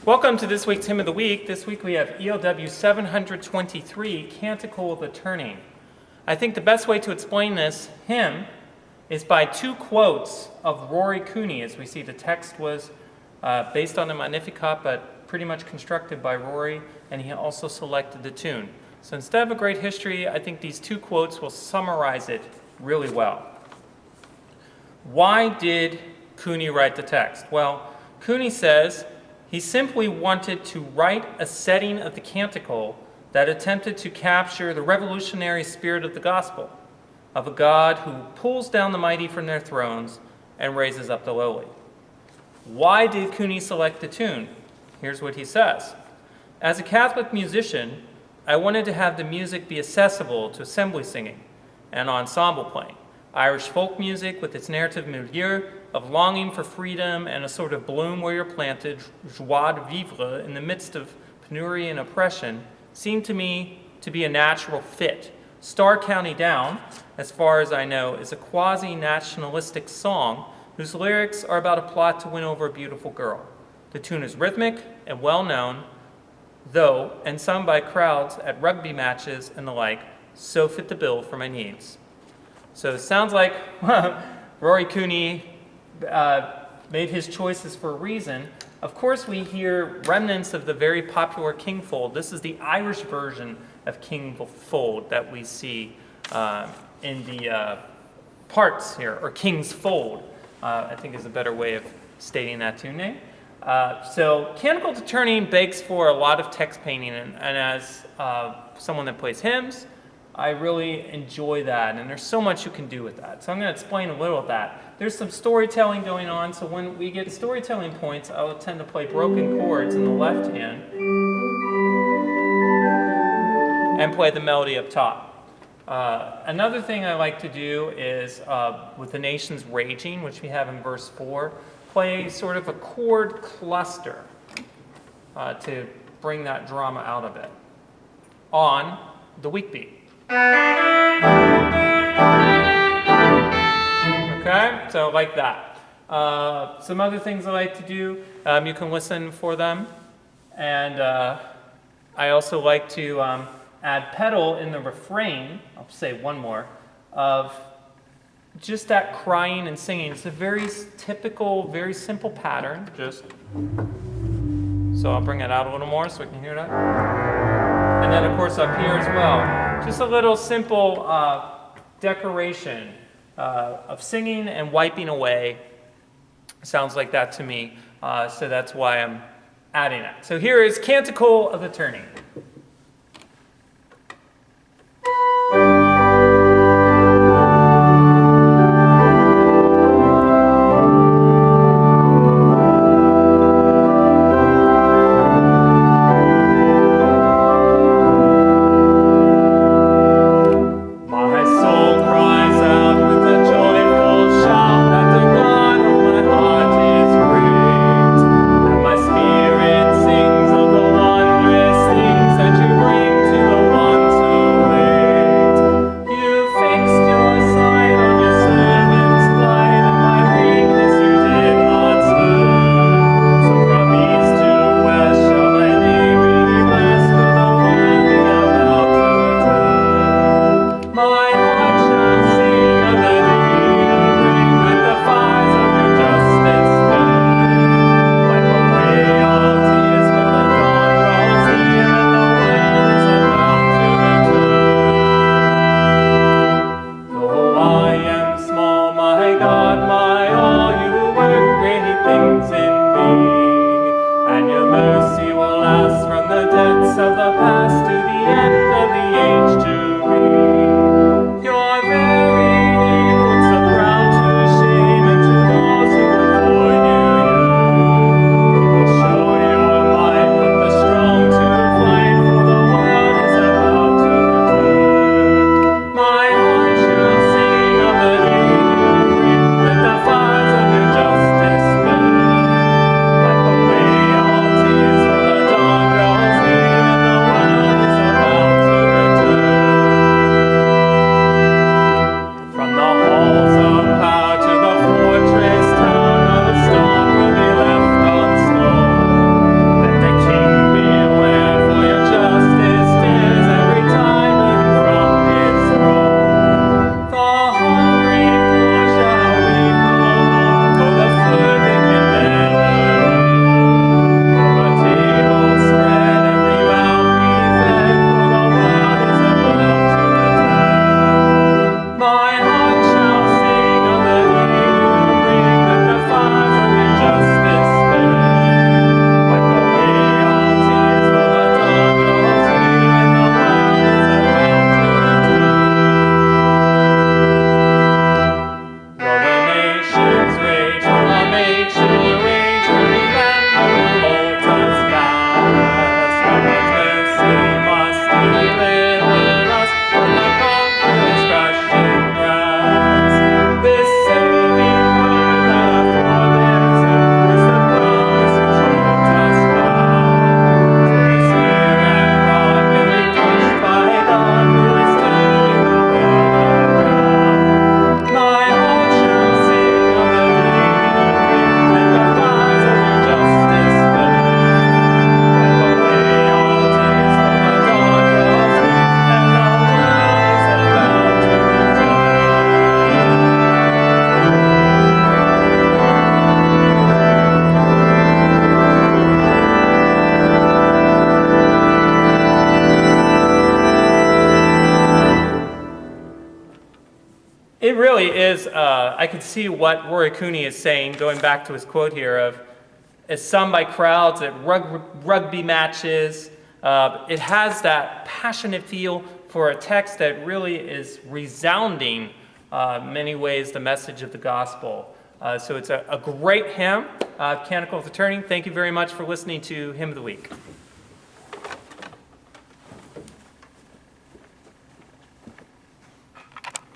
Welcome to this week's Hymn of the Week. This week we have ELW 723, Canticle of the Turning. I think the best way to explain this hymn is by two quotes of Rory Cooney. As we see, the text was based on the Magnificat, but pretty much constructed by Rory, and he also selected the tune. So instead of a great history, I think these two quotes will summarize it really well. Why did Cooney write the text? Well, Cooney says he simply wanted to write a setting of the canticle that attempted to capture the revolutionary spirit of the gospel, of a God who pulls down the mighty from their thrones and raises up the lowly. Why did Cooney select the tune? Here's what he says. As a Catholic musician, I wanted to have the music be accessible to assembly singing and ensemble playing. Irish folk music with its narrative milieu of longing for freedom and a sort of bloom where you're planted, joie de vivre, in the midst of penury and oppression, seemed to me to be a natural fit. Star County Down, as far as I know, is a quasi-nationalistic song whose lyrics are about a plot to win over a beautiful girl. The tune is rhythmic and well-known, though, and sung by crowds at rugby matches and the like, so fit the bill for my needs. So it sounds like Rory Cooney made his choices for a reason. Of course, we hear remnants of the very popular King Fold. This is the Irish version of King Fold that we see in the parts here, or King's Fold, I think is a better way of stating that tune name. So Canticle to Turning begs for a lot of text painting, and as someone that plays hymns, I really enjoy that, and there's so much you can do with that. So I'm going to explain a little of that. There's some storytelling going on, so when we get storytelling points, I will tend to play broken chords in the left hand and play the melody up top. Another thing I like to do is, with the nations raging, which we have in verse 4, play sort of a chord cluster to bring that drama out of it on the weak beat. Okay, so like that. Some other things I like to do, you can listen for them. And I also like to add pedal in the refrain, I'll say one more, of just that crying and singing. It's a very typical, very simple pattern. So I'll bring it out a little more so we can hear that. And then, of course, up here as well. Just a little simple decoration of singing and wiping away. Sounds like that to me, so that's why I'm adding it. So here is Canticle of the Turning. Sings of the wondrous things It really is, I can see what Rory Cooney is saying, going back to his quote here of, is sung by crowds at rugby matches. It has that passionate feel for a text that really is resounding, many ways, the message of the gospel. So it's a great hymn, Canticle of the Turning. Thank you very much for listening to Hymn of the Week.